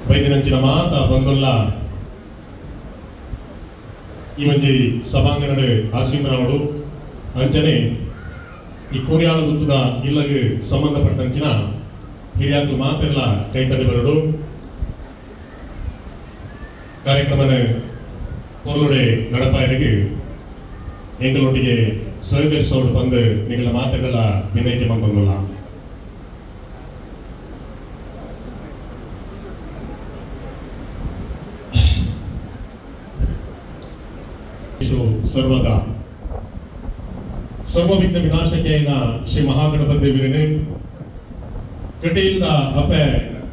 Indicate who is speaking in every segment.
Speaker 1: ವೈದ್ಯನಂಚಿನ ಮಾತಾ ಬಂಗೊಲ್ಲ ಈ ಒಂಜಿ ಸಭಾಂಗಣಡು ಆಸೀನರಾವಡು ಅಂಚನೆ ಈ ಕೋರಿಯಾಳ ಗುತ್ತದ ಇಲ್ಲಗೆ ಸಂಬಂಧಪಟ್ಟಂಚಿನ ಹಿರಿಯಾಕಲು ಮಾತೆಲ್ಲ ಕೈತಡೆ ಬರಡು ಕಾರ್ಯಕ್ರಮನ ಪೊರ್ಲುಡೆ ನಡಪಾಯರಿಗೆ ಎಂಗಳೊಟ್ಟಿಗೆ ಸಹಕರಿಸೋಡು ಬಂದು ನಿಗಳ ಮಾತೆಲ್ಲ ವಿನಯಕ್ಕೆ ಬಂದಲ್ಲ सर्वदा सर्वविघ्न विनाशकेन श्री महागणपति देवीने कटीलदा अपे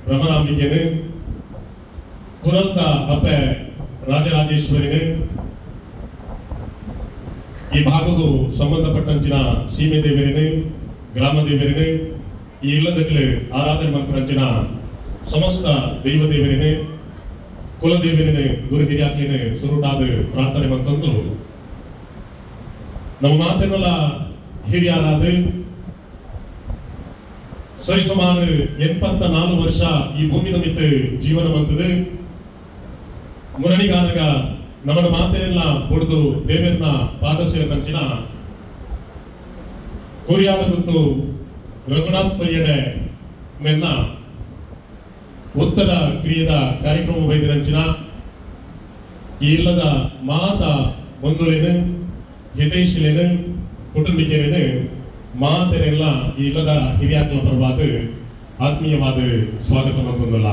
Speaker 1: ब्रह्मरांबिकेने कुरलदा अपे राजराजेश्वरिने ಈ ಭಾಗಕ್ಕೂ ಸಂಬಂಧಪಟ್ಟಂಚಿನ ಸೀಮೆ ದೇವರಿನೇ ಗ್ರಾಮ ದೇವರಿನೇ ಈ ಇಲ್ಲದಕ್ಕೆ ಆರಾಧನೆ ಮಾಡ್ಕೊಂಡಂಚಿನ ಸಮಸ್ತ ದೈವ ದೇವರಿನೇ ಕುಲ ದೇವರಿನೇ ಗುರು ಹಿರಿಯಾಕ್ಲಿನೇ ಸುರುಟಾದ ಪ್ರಾರ್ಥನೆ ಮಂತಂದು ನಮ್ಮ ಮಾತೆಲ್ಲ ಹಿರಿಯರಾದ ಸರಿಸುಮಾರು 84 ವರ್ಷ ಈ ಭೂಮಿ ನಮಿತ್ತು ಜೀವನ ಬಂತದೆ ಮುರಣಿಗಾನಗ ನಮ್ಮ ಮಾತೆಲ್ಲ ಹೊಡೆದು ದೇವರನ್ನ ಪಾದ ಸೇರಿದಂಚಿನ ಕೋರಿಯಾಳ ಗುತ್ತು ರಘುನಾಥ್ ಪಯ್ಯಡೆ ಮೇಲ್ನ ಉತ್ತರ ಕ್ರಿಯೆದ ಕಾರ್ಯಕ್ರಮ ಬೈದಿರಂಚಿನ ಈ ಇಲ್ಲದ ಮಾತ ಬಂಧುಲೇನು ಹಿತೈಷಿಲೇನು ಕುಟುಂಬಿಕರೇನು ಮಾತೆರೆಲ್ಲ ಈ ಇಲ್ಲದ ಹಿರಿಯಾಕಲ ಪರವಾದ ಆತ್ಮೀಯವಾದ ಸ್ವಾಗತ ಬಂದಲ್ಲ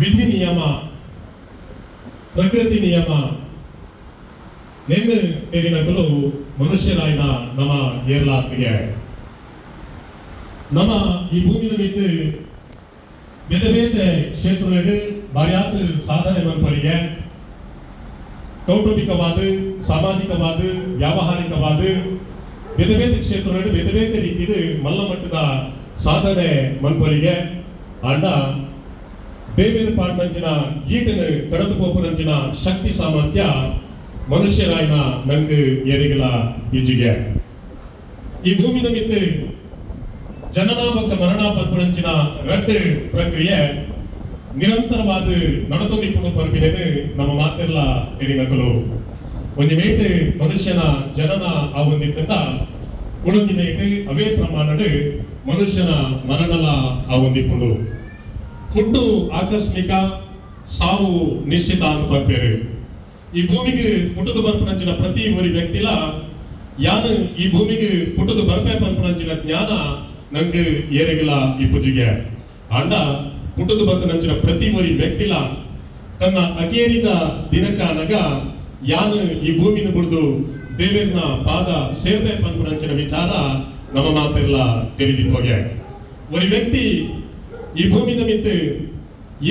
Speaker 1: ವಿಧಿ ನಿಯಮ ಪ್ರಕೃತಿ ನಿಯಮ ನೆನ್ನು ತೆರಿನಕಲು ಮನುಷ್ಯರಾಯಿನ ನಮ್ಮ ಏರ್ಲಾತಿಗೆ ನಮ್ಮ ಈ ಭೂಮಿಯ ಮಿತ್ತು ಬೇರೆ ಬೇರೆ ಕ್ಷೇತ್ರಗಳು ಬಾರ್ಯಾತ ಸಾಧನೆ ಮನ್ಪರಿಗೆ ಕೌಟುಂಬಿಕವಾದ ಸಾಮಾಜಿಕವಾದ ವ್ಯಾವಹಾರಿಕವಾದ ಬೇರೆ ಬೇರೆ ಕ್ಷೇತ್ರಗಳು ಬೇರೆ ಬೇರೆ ರೀತಿಯ ಮಲ್ಲ ಮಟ್ಟದ ಸಾಧನೆ ಮನ್ಪರಿಗೆ ಅಂಡ ಬೇರೆ ಪಾಡ್ನಂಚಿನ ಗೀಟನ ಕಡದು ಪೋಪನಂಚಿನ ಶಕ್ತಿ ಸಾಮರ್ಥ್ಯ ಮನುಷ್ಯರಾಯಿನ ನಂಗೆ ಎರಿಗಲ ಈಜಿಗೆ ಈ ಭೂಮಿ ನಮಿತ್ತು ಜನನ ಮತ್ತು ಮರಣ ಪಂಪನಂಚಿನ ರಡ್ಡು ಪ್ರಕ್ರಿಯೆ ನಿರಂತರವಾದ ನಡೆದುಕೊಂಡು ಪಂಪಿನೇನು ನಮ್ಮ ಮಾತೆಲ್ಲ ಎರಿನಕಲು ಒಂದು ಮೇಟು ಮನುಷ್ಯನ ಜನನ ಆವೊಂದಿದ್ದ ಉಳಿದ ಮೇಟು ಅವೇ ಪ್ರಮಾಣದ ಮನುಷ್ಯನ ಮರಣಲ ಆವೊಂದಿಪ್ಪುಡು ಹುಟ್ಟು ಆಕಸ್ಮಿಕ ಸಾವು ನಿಶ್ಚಿತ ಅಂತ ಪಂಪೇರು ಈ ಭೂಮಿಗೆ ಹುಟ್ಟದು ಬರ್ಪನಂಚಿನ ಪ್ರತಿ ಒರಿ ವ್ಯಕ್ತಿಲ ಯಾನು ಈ ಭೂಮಿಗೆ ಹುಟ್ಟದು ಬರ್ಪೆ ಪಂಪನಂಚಿನ ಜ್ಞಾನ ನಂಗೆ ಏರಿಗಿಲ್ಲ ಈ ಪೂಜೆಗೆ ಅಂಡ ಹುಟ್ಟದು ಬರ್ಪನಂಚಿನ ಪ್ರತಿ ಒರಿ ವ್ಯಕ್ತಿಲ ತನ್ನ ಅಗೇರಿದ ದಿನಕ ನಗ ಯಾನು ಈ ಭೂಮಿನ ಬಿಡ್ದು ದೇವರನ್ನ ಪಾದ ಸೇರ್ಬೆ ಪಂಪನಂಚಿನ ವಿಚಾರ ನಮ್ಮ ಮಾತೆಲ್ಲ ತಿಳಿದಿಪ್ಪೋಗೆ ಒರಿ ವ್ಯಕ್ತಿ ಈ ಭೂಮಿ ನಮಿತ್ತು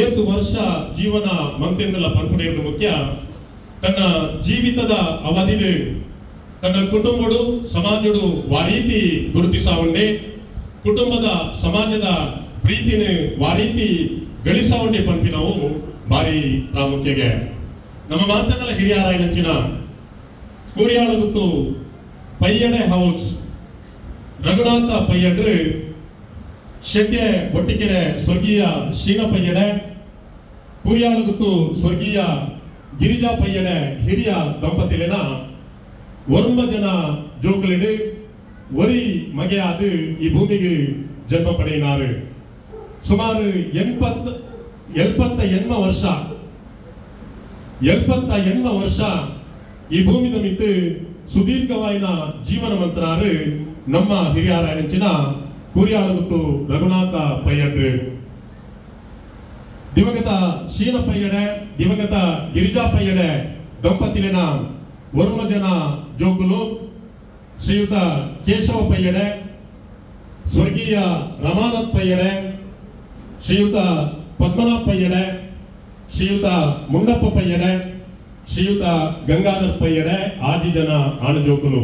Speaker 1: ಏತು ವರ್ಷ ಜೀವನ ಮಂತೆಂದೆಲ್ಲ ಪಂಪನೆಯನ್ನು ಮುಖ್ಯ ತನ್ನ ಜೀವಿತದ ಅವಧಿಗೆ ತನ್ನ ಕುಟುಂಬಡು ಸಮಾಜಡು ವಾ ರೀತಿ ಗುರುತಿಸಾವಂಡೆ ಕುಟುಂಬದ ಸಮಾಜದ ಪ್ರೀತಿನ ವಾ ರೀತಿ ಗಳಿಸಾವಂಡೆ ಪಂಪಿನವು ಭಾರಿ ಪ್ರಾಮುಖ್ಯಗೆ ನಮ್ಮ ಮಾತನ್ನೆಲ್ಲ ಹಿರಿಯರಾಯನಂಚಿನ ಕೋರಿಯಾಳ ಗುತ್ತು ಪಯ್ಯಡೆ ಹೌಸ್ ರಘುನಾಥ ಪಯ್ಯಡ್ರು ಶೆಟ್ಯ ಒಟ್ಟಿಕೆರೆ ಸ್ವರ್ಗೀಯ ಶೀನ ಪಯ್ಯಡೆ ಕೋರಿಯಾಳ ಗುತ್ತು ಸ್ವರ್ಗೀಯ ಗಿರಿಜಾ ಪಯ್ಯಡೆ ಹಿರಿಯ ದಂಪತಿಲಿನ ಒಂಬ ಜನ ಜೋಕಲಿಡು ಒರಿ ಮಗೆಯಾದ ಈ ಭೂಮಿಗೆ ಜನ್ಮ ಪಡೆಯಿನಾರು ಸುಮಾರು 78 ವರ್ಷ ಈ ಭೂಮಿ ನಮಿತ್ತು ಸುದೀರ್ಘವಾಯಿನ ಜೀವನ ಮಂತ್ರಾರು ನಮ್ಮ ಹಿರಿಯರಾಯನಂಚಿನ ಕೋರಿಯಾಳ ಗುತ್ತು ರಘುನಾಥ ಪಯ್ಯಡ್ರು ದಿವಂಗತ ಶೀನ ಪಯ್ಯಡೆ ದಿವಂಗತ ಗಿರಿಜಾ ಪಯ್ಯಡೆ ದಂಪತಿಲಿನ ವರ್ಮ ಜನ ಜೋಕುಲು ಶ್ರೀಯುತ ಕೇಶವ ಪಯ್ಯಡೆ ಸ್ವರ್ಗೀಯ ರಮಾನಾಥ್ ಪಯ್ಯಡೆ ಶ್ರೀಯುತ ಪದ್ಮನಾಭ್ ಪಯ್ಯಡೆ ಶ್ರೀಯುತ ಮುಂಡಪ್ಪ ಪಯ್ಯಡೆ ಶ್ರೀಯುತ ಗಂಗಾಧರ್ ಪಯ್ಯಡೆ ಆಜಿ ಜನ ಆಣಜೋಕುಲು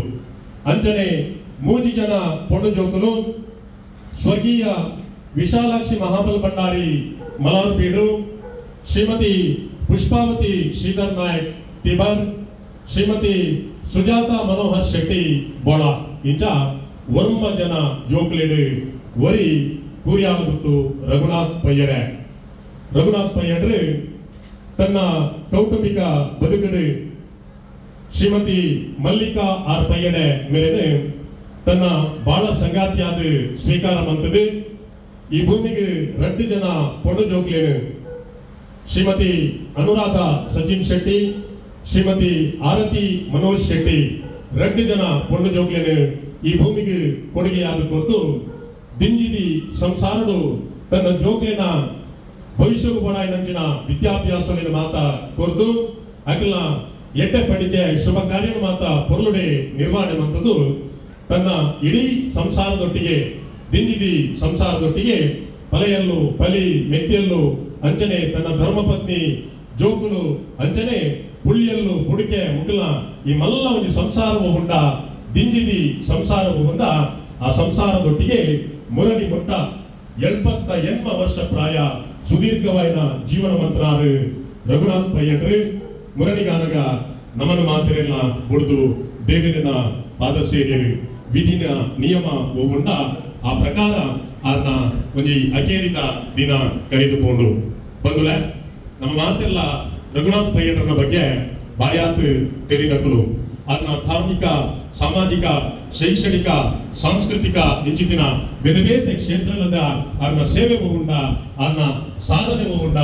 Speaker 1: ಅಂಚನೆ ಮೂಜಿ ಜನ ಪೊಣ್ಣು ಜೋಕುಲು ಸ್ವರ್ಗೀಯ ವಿಶಾಲಾಕ್ಷಿ ಮಹಾಬಲ್ ಭಂಡಾರಿ ಮಲಾರ್ಪೀಡು ಶ್ರೀಮತಿ ಪುಷ್ಪಾವತಿ ಶ್ರೀಧರ್ ನಾಯಕ್ ತಿಬರ್ ಶ್ರೀಮತಿ ಸುಜಾತಾ ಮನೋಹರ್ ಶೆಟ್ಟಿ ಬೋಳ ಇಂಚ ವರ್ಮ ಜನ ಜೋಕುಲಿಡು ವರಿ ಕೂರ್ಯಾಲಗುತ್ತು ರಘುನಾಥ್ ಪಯ್ಯಡ್ರು ತನ್ನ ಕೌಟುಂಬಿಕ ಬದುಕಡು ಶ್ರೀಮತಿ ಮಲ್ಲಿಕಾ ಆರ್ ಪಯ್ಯಡೆ ಮೇರೆ ತನ್ನ ಬಾಳ ಸಂಗಾತಿಯಾದ ಸ್ವೀಕಾರ ಮಂತದು ಈ ಭೂಮಿಗೆ 2 ಜನ ಪೊಣ್ಣು ಜೋಕ್ಲೇನು ಶ್ರೀಮತಿ ಅನುರಾಧ ಸಚಿನ್ ಶೆಟ್ಟಿ ಶ್ರೀಮತಿ ಆರತಿ ಮನೋಜ್ ಶೆಟ್ಟಿ 2 ಜನ ಪೊಣ್ಣು ಜೋಕ್ಲೇನು ಈ ಭೂಮಿಗೆ ಕೊಡುಗೆಯಾದ ಕೊಟ್ಟು ದಿಂಜಿದಿ ಸಂಸಾರಡು ತನ್ನ ಜೋಕ್ಲಿನ ಭವಿಷ್ಯಕ್ಕೂ ಕೂಡ ನಂಚಿನ ವಿದ್ಯಾಭ್ಯಾಸಲಿನ ಮಾತ ಕೊರ್ದು ಅಕಲ್ನ ಎಟ್ಟೆ ಪಡಿಕೆ ಶುಭ ಕಾರ್ಯನ ಮಾತ ಪೊರ್ಲುಡೆ ನಿರ್ವಹಣೆ ಮಂತದ್ದು ತನ್ನ ಇಡೀ ಸಂಸಾರದೊಟ್ಟಿಗೆ ದಿಂಜಿದಿ ಸಂಸಾರದೊಟ್ಟಿಗೆ ಪಲೆಯಲ್ಲೂ ಪಲಿ ಮೆಟ್ಟಿಯಲ್ಲೂ ಅಂಚನೆ ತನ್ನ ಧರ್ಮಪತ್ನಿ ಜೋಕುಲು ಅಂಚನೆ ಪುಳಿಯಲ್ಲೂ ಬುಡಿಕೆ ಮುಗಿಲ ಈ ಮಲ್ಲ ಒಂದು ಸಂಸಾರವು ಉಂಡ ದಿಂಜಿದಿ ಸಂಸಾರವು ಉಂಡ ಆ ಸಂಸಾರದೊಟ್ಟಿಗೆ ಮುರಡಿ ಮುಟ್ಟ 78 ವರ್ಷ ಪ್ರಾಯ ಸುದೀರ್ಘವಾದ ಜೀವನ ಮಂತ್ರಾರು ರಘುನಾಥ್ ಪಯ್ಯಡ್ರು ಮುರಡಿಗಾನಗ ನಮನ ಮಾತಿರೆಲ್ಲ ಬುಡ್ದು ದೇವಿನ ಪಾದ ಸೇರಿಯರು ವಿಧಿನ ನಿಯಮ ಉಂಡ ಆ ಪ್ರಕಾರ ಅದನ್ನ ಒಂಜಿ ಅಕೇರಿತ ದಿನ ಕರೆದುಕೊಂಡು ಬಂದುಲ ನಮ್ಮ ಮಾತೆಲ್ಲ ರಘುನಾಥ್ ಪಯ್ಯಡ್ರನ ಬಗ್ಗೆ ಬಾಯಾತ್ ತೆರಿನಕಲು ಅದನ್ನ ಧಾರ್ಮಿಕ ಸಾಮಾಜಿಕ ಶೈಕ್ಷಣಿಕ ಸಾಂಸ್ಕೃತಿಕ ಇಂಚಿನ ಬೇರೆ ಬೇರೆ ಕ್ಷೇತ್ರದ ಅದನ್ನ ಸೇವೆ ಉಂಡ ಅದನ್ನ ಸಾಧನೆ ಉಂಡ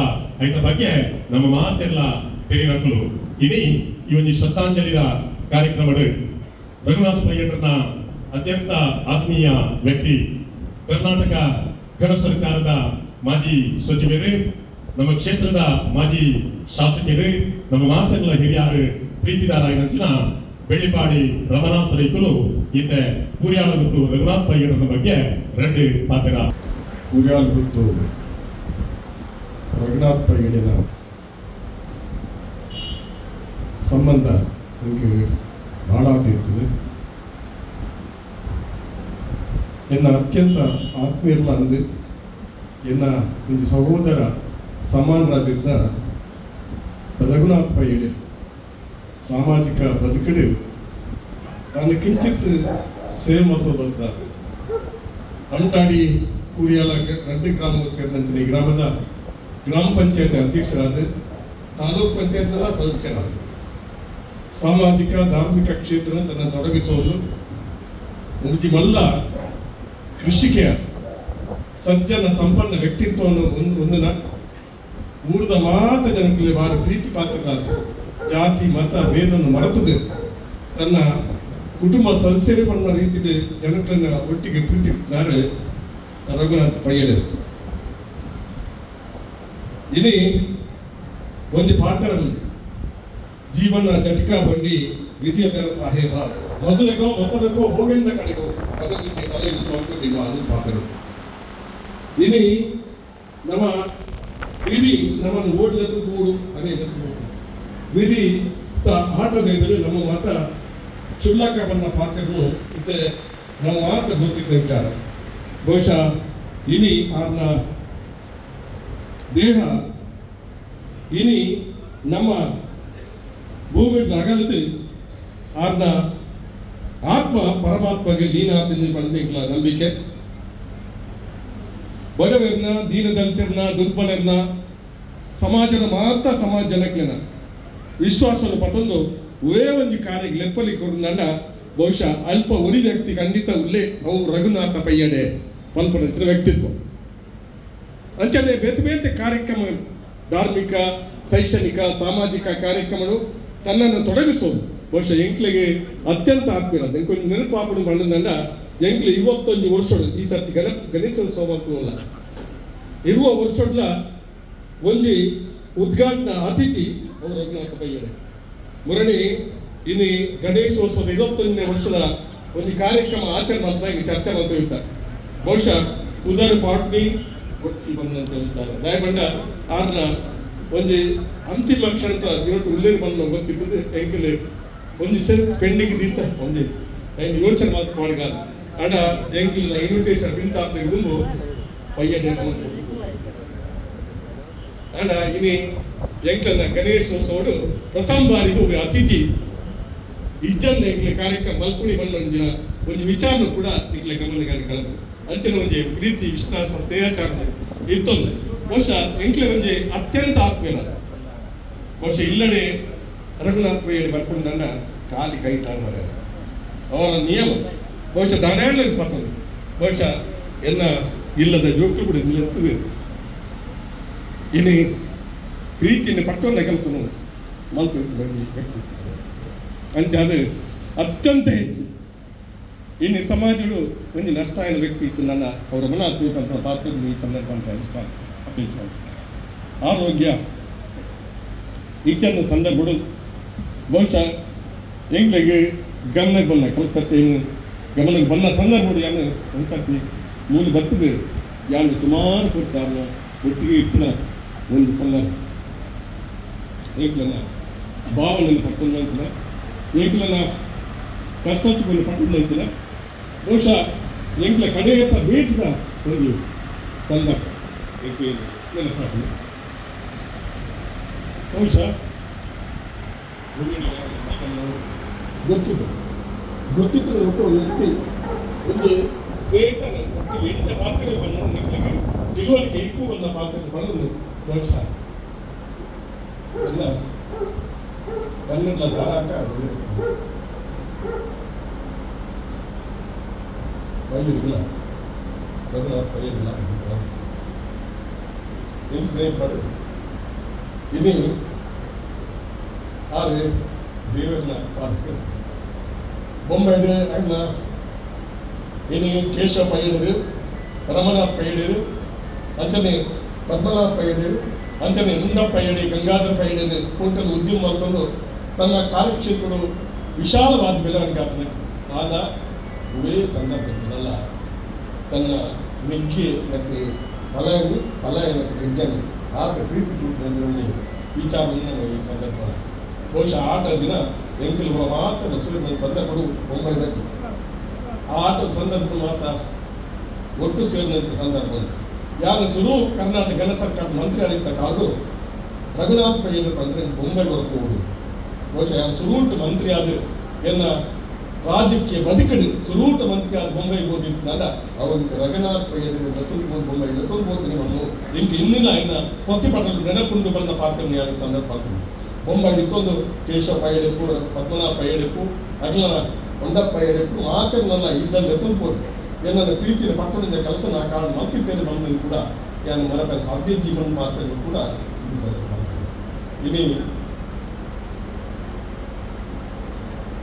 Speaker 1: ಐತ ಬಗ್ಗೆ ನಮ್ಮ ಮಾತೆಲ್ಲ ತೆರಿನಕಲು ಇಡೀ ಈ ಒಂದು ಶ್ರದ್ಧಾಂಜಲಿಯ ಕಾರ್ಯಕ್ರಮಗಳು ರಘುನಾಥ್ ಪಯ್ಯಡ್ರನ ಅತ್ಯಂತ ಆತ್ಮೀಯ ವ್ಯಕ್ತಿ ಕರ್ನಾಟಕ ಗಣ ಸರ್ಕಾರದ ಮಾಜಿ ಸಚಿವರು ನಮ್ಮ ಕ್ಷೇತ್ರದ ಮಾಜಿ ಶಾಸಕರು ನಮ್ಮ ಮಾತೆಲ್ಲ ಹಿರಿಯರು ಪ್ರೀತಿದಾರಾಗಿನ ಬೆಳ್ಳಿಪಾಡಿ ರಮನಾಥ್ ರೈತರು ಇತ್ತೆ ಕೂರ್ಯಾಲಗುತ್ತು ರಘುನಾಥ್ ಪಯ್ಯಡ್ರನ ಬಗ್ಗೆ 2 ಪಾತ್ರ
Speaker 2: ಕೂರ್ಯಾಲಗುತ್ತು ರಘುನಾಥ್ ಪಯ್ಯಡಿನ ಸಂಬಂಧ ನನಗೆ ಬಹಳ ಆಗ್ತಿರ್ತದೆ. ಎನ್ನ ಅತ್ಯಂತ ಆತ್ಮೀಯರ್ಲ ಅಂದು ಎನ್ನ ಒಂದು ಸಹೋದರ ಸಮಾನರಾದಿದ್ದ ರಘುನಾಥ್ ಪಯ್ಯಡೆ ಸಾಮಾಜಿಕ ಬದುಕಡು ತಾನು ಕಿಂಚಿತ್ ಸೇವೆ ಮಾಡ್ತಾ ಬಂದ ಅಂಟಾಡಿ ಕೂರಿಯಾಲ 2 ಗ್ರಾಮವು ಸೇರಿದಂತೆ ಈ ಗ್ರಾಮದ ಗ್ರಾಮ ಪಂಚಾಯತ್ ಅಧ್ಯಕ್ಷರಾದ ತಾಲೂಕು ಪಂಚಾಯತ್ನ ಸದಸ್ಯರಾದ ಸಾಮಾಜಿಕ ಧಾರ್ಮಿಕ ಕ್ಷೇತ್ರ ತನ್ನ ತೊಡಗಿಸುವುದು ಮುಗಿಮಲ್ಲ ಕೃಷಿಕೆಯ ಸಜ್ಜನ ಸಂಪನ್ನ ವ್ಯಕ್ತಿತ್ವವನ್ನು ಹೊಂದಿನ ಊರದ ಮಾತ ಜನಕ್ಕೆ ಬಾರ ಪ್ರೀತಿ ಪಾತ್ರರಾದ ಜಾತಿ ಮತ ಭೇದವನ್ನು ಮರೆತದು ತನ್ನ ಕುಟುಂಬ ಸದಸ್ಯರೇ ಪಣ್ಣ ರೀತಿಯಲ್ಲಿ ಜನರನ್ನ ಒಟ್ಟಿಗೆ ಪ್ರೀತಿದ್ದಾರೆ ರಘುನಾಥ್ ಪಯ್ಯಡೆ. ಇನಿ ಒಂದು ಪಾತ್ರ ಜೀವನ ಜಟಕಾ ಬಂಡಿ ವಿಧಿಯ ದರ ಸಾಹೇಬ ಮೊದಲಿಗೋ ಹೊಸಬೇಕೋ ಹೋಗಿಂದ ಕಡೆಗೋ ಬದಲಿಸಿ ತಲೆ ಮಾಡ್ಕೊತೀವ ಅದು ಪಾತ್ರ. ಇನಿ ನಮ್ಮ ವಿಧಿ ನಮ್ಮನ್ನು ಓಡಿದದ್ದು ಕೂಡು ಅದೇ ವಿಧಿ ಆಟದ ಎದುರು ನಮ್ಮ ಮಾತ ಕ್ಷುಲ್ಲಕ ಬಣ್ಣ ಪಾತ್ರಗಳು ಇತ್ತೆ ನಮ್ಮ ಮಾತ ಗೊತ್ತಿದ್ದ ವಿಚಾರ. ಬಹುಶಃ ಇನಿ ಆರ್ನ ದೇಹ ಇನಿ ನಮ್ಮ ಭೂಮಿ ಅಗಲದು ಆರ್ನ ಆತ್ಮ ಪರಮಾತ್ಮಗೆ ಲೀನಾತಿಂದ ಬಳದಿಲ್ಲ ನಂಬಿಕೆ. ಬಡವರನ್ನ ದೀನದಲಿತರನ್ನ ದುರ್ಬಲರನ್ನ ಸಮಾಜದ ಮಾತ್ರ ಸಮಾಜ ಜನಕ್ಲೆನ ವಿಶ್ವಾಸವನ್ನು ಪತೊಂದು ಒರೇ ಒಂದು ಕಾರ್ಯಕ್ಕೆ ಲೆಪ್ಪಲಿ ಕೊಡಂಡ ಬಹುಶಃ ಅಲ್ಪ ಉರಿ ವ್ಯಕ್ತಿ ಖಂಡಿತ ಉಲ್ಲೇ ಅವು ರಘುನಾಥ ಪಯ್ಯಡೆ ಪಲ್ಪನಂತಿನ ವ್ಯಕ್ತಿತ್ವ. ಅಂಚನೆ ಬೇತೆ ಬೇತೆ ಕಾರ್ಯಕ್ರಮ ಧಾರ್ಮಿಕ ಶೈಕ್ಷಣಿಕ ಸಾಮಾಜಿಕ ಕಾರ್ಯಕ್ರಮಗಳು ತನ್ನನ್ನು ತೊಡಗಿಸೋದು ಬಹುಶಃ ಎಂಕ್ಲಿಗೆ ಅತ್ಯಂತ ಆತ್ಮೀಯ ಎಂಕೊಂದು ನೆನಪು ಹಾಕೊಂಡು ಬಂದಂಡ ಎಂಕ್ಲಿ 21 ವರ್ಷಗಳು ಈ ಸರ್ತಿ ಗಣೇಶೋತ್ಸವ ಅಂತಲ್ಲ ಇರುವ ವರ್ಷಡ್ಲ ಒಂದು ಉದ್ಘಾಟನಾ ಅತಿಥಿ ಅವರು ರಘುನಾಥ ಪಯ್ಯಡೆ ಮುರಣಿ ಇನ್ನು ಗಣೇಶೋತ್ಸವದ 21ನೇ ವರ್ಷದ ಒಂದು ಕಾರ್ಯಕ್ರಮ ಆಚರಣೆ ಮಾಡ್ತಾ ಈಗ ಚರ್ಚೆ ಮಾಡ್ತಾ ಇರ್ತಾರೆ. ಬಹುಶಃ ಉದರ್ ಪಾಟ್ನಿ ಗೊತ್ತಿ ಬಂದಂತ ಹೇಳ್ತಾರೆ ದಯಬಂಡ ಆರ್ನ ಒಂದು ಅಂತಿಮ ಕ್ಷಣದ ಇವತ್ತು ಉಲ್ಲೇಖ ಬಂದು ಗೊತ್ತಿದ್ದದು ಎಂಕಲ್ ಒಂದು ಸರಿ ಪೆಂಡಿಂಗ್ ದಿತ್ತ ಒಂದು ಯೋಚನೆ ಮಾತು ಮಾಡಿಗಾದ ಅಡ ಎಂಕಲ್ ಇನ್ವಿಟೇಷನ್ ಪ್ರಿಂಟ್ ಆಗ್ಬೇಕು ಮುಂದೆ ಪಯ್ಯಡೆ ಅಡ ಇನಿ ಎಂಕಲ್ನ ಗಣೇಶೋತ್ಸವಡು ಪ್ರಥಮ ಬಾರಿಗೂ ಅತಿಥಿ ಇಜ್ಜನ್ನ ಎಂಕ್ಲೆ ಕಾರ್ಯಕ್ರಮ ಮಲ್ಪುಣಿ ಬಂದಿನ ಒಂದು ವಿಚಾರ ಕೂಡ ಈಗಲೇ ಗಮನಕ್ಕೆ ಕಳೆದು ಅಂಚಿನ ಒಂದು ಪ್ರೀತಿ ವಿಶ್ವಾಸ ಸ್ನೇಹಾಚಾರ ಇರ್ತದೆ. ಬಹುಶಃ ಎಂಕ್ಲೆ ಒಂದು ಅತ್ಯಂತ ಆತ್ಮೀಯ ಬಹುಶಃ ಇಲ್ಲಡೆ ರಘುನಾಥ್ ಪಯ್ಯಡೆ ಬರ್ಕೊಂಡು ನನ್ನ ಕಾಲಿ ಕೈ ತಾಳ್ಮಾರೆ ಅವರ ನಿಯಮ ಬಹುಶಃ ದಾನಾಂಡ ಬರ್ತದೆ. ಬಹುಶಃ ಎಲ್ಲ ಇಲ್ಲದ ಜೋಕ್ಲು ಕೂಡ ನಿಲ್ಲುತ್ತದೆ. ಇನ್ನು ಪ್ರೀತಿಯನ್ನು ಪಟ್ಟೊಂದ ಕೆಲಸನು ಮಲ್ತು ವ್ಯಕ್ತಿತ್ವ ಅಂಚೆ ಅದು ಅತ್ಯಂತ ಹೆಚ್ಚು ಇನ್ನು ಸಮಾಜಗಳು ಒಂದು ನಷ್ಟ ಆದ ವ್ಯಕ್ತಿ ಇತ್ತು ನನ್ನ ಅವರ ಮನ ಹತ್ತುವಂಥ ಪಾತ್ರ ಈ ಸಂದರ್ಭ ಅಂತ ಅಪೇಕ್ಷೆ ಆರೋಗ್ಯ ಈಚೆಂದ ಸಂದರ್ಭಗಳು ಬಹುಶಃ ಎಂಗ್ಲಿಗೆ ಗಮನಕ್ಕೆ ಬಂದ ಕೆಲಸತ್ತೇನು ಗಮನಕ್ಕೆ ಬಂದ ಸಂದರ್ಭಗಳು ಯಾನು ಒಂದ್ಸರ್ತಿ ಮೂಲ ಬರ್ತದೆ ಯಾನು ಸುಮಾರು ಕೊಡ್ತಾರ ಒಟ್ಟಿಗೆ ಇಟ್ಟಿನ ಒಂದು ಸಂದರ್ಭ ಏಕ್ಲನ ಭಾವನೆಯನ್ನು ಪಡ್ಕೊಂಡು ಅಂತಿಲ್ಲ ಏಕ್ಲನ ಕಷ್ಟವನ್ನು ಪಡ್ಕೊಂಡು ಅಂತಿಲ್ಲ ಬಹುಶಃ ಎಂಕ್ಲ ಕಡೆಯತ್ತ ಬೇಟದ ಒಂದು ಸಂದರ್ಭ ನೆನಪಾಗಿದೆ. ಬಹುಶಃ ಗೊತ್ತಿತ್ತು ಒಟ್ಟು ವ್ಯಕ್ತಿ ಒಂದು ಸ್ನೇಹಿತನ ಒಟ್ಟು ಹೆಚ್ಚ ಪಾತ್ರ ಬಂದ ತಿಳುವಳಿಕೆ ఎక్కువ ఉన్న ಪಾತ್ರ ಪಡೆದು ಬಹುಶಃ ಎಲ್ಲ ಕನ್ನಡ ಧಾರಾಟ ಬೈಲಿಲ್ಲ ರಘುನಾಥ್ ಪಯ್ಯಡಿಲ್ಲ ಏನು ಸ್ನೇಹಿತರು ಇದು ಆದ್ರೆ ದೇವರನ್ನ ಪಾಲಿಸಿ ಬೊಂಬೆಡೆ ಅಣ್ಣ ಇನಿ ಕೇಶವ ಪಯ್ಯಡಿರು ರಮನಾಥ್ ಪಯ್ಯಡಿರು ಅಂಚನೆ ಪದ್ಮನಾಭ ಪಯ್ಯಡಿರು ಅಂಚನೆ ಮುಂಡಪ್ಪ ಪಯ್ಯಡಿ ಗಂಗಾಧರ ಪಯ್ಯಡಿ ಕೂಟಲು ಉದ್ಯಮ ಮಾಡಿಕೊಂಡು ತನ್ನ ಕಾರ್ಯಕ್ಷೇತ್ರಗಳು ವಿಶಾಲವಾದ ಬೆಳವಣಿಗೆ ಆಗ್ತದೆ. ಆಗ ಇವೇ ಸಂದರ್ಭದಲ್ಲ ತನ್ನ ಮೆಕ್ಕಿ ಮತ್ತು ಪಲಾಯನಕ್ಕೆ ಗೆಜ್ಜನೆ ಆಗ ಪ್ರೀತಿ ಕೂಟದಲ್ಲಿ ವಿಚಾರವನ್ನು ಈ ಸಂದರ್ಭ ಬಹುಶಃ ಆಟ ದಿನ ಎಂಕಲ್ ಮಾತ್ರ ಸುರಿದ ಸಂದರ್ಭಗಳು ಮುಂಬೈದಲ್ಲಿ ಆ ಆಟದ ಸಂದರ್ಭ ಮಾತ್ರ ಒಟ್ಟು ಸೇರಿದಂಥ ಸಂದರ್ಭ ಯಾರು ಶುರು ಕರ್ನಾಟಕ ಘನ ಸರ್ಕಾರದ ಮಂತ್ರಿ ಆಗಿದ್ದ ಕಾಲರು ರಘುನಾಥ್ ಪಯ್ಯಡೆ ಬಂದರೆ ಮುಂಬೈವರೆಗೂ ಹೋಗುದು ಬಹುಶಃ ಯಾರು ಸುರೂಟ್ ಮಂತ್ರಿ ಆದ ಎನ್ನ ರಾಜ್ಯಕ್ಕೆ ಬದುಕಡು ಸುರೂಟ್ ಮಂತ್ರಿ ಆದ ಮುಂಬೈಗೆ ಹೋಗಿದ್ದಾಗ ಅವರಿಗೆ ರಘುನಾಥ್ ಪಯ್ಯಡೆ ಬದುಕಬಹುದು ಮುಂಬೈ ಬದುಕಬಹುದು ನಿಮ್ಮನ್ನು ಇಂಕ ಇನ್ನಿಲ್ಲ ಇನ್ನ ಪ್ರತಿಭಟನೆ ನೆನಪುಂಡು ಬಂದ ಪಾತ್ರ ಯಾರು ಸಂದರ್ಭ ಮುಂಬೈ ಇತ್ತೊಂದು ಕೇಶವ ಪಯ್ಯಡೆಪ್ಪು ಪದ್ಮನಾಭ ಪಯ್ಯಡೆಪ್ಪು ಅಗ್ಲ ಮುಂಡಪ್ಪ ಪಯ್ಯಡೆಪ್ಪು ಮಾತನ್ನೆಲ್ಲ ಇದ್ದಲ್ಲಿ ಎತ್ತಬಹುದು ಏನನ್ನ ಪ್ರೀತಿಯ ಪಟ್ಟಣದ ಕೆಲಸ ನಾ ಕಾರಣ ಮತ್ತಿದ್ದೇನೆ ಬಂದರೂ ಕೂಡ ಯಾರು ಮರಕ ಸಾಧ್ಯ ಜೀವನ ಪಾತ್ರಗಳು ಕೂಡ ಇನಿ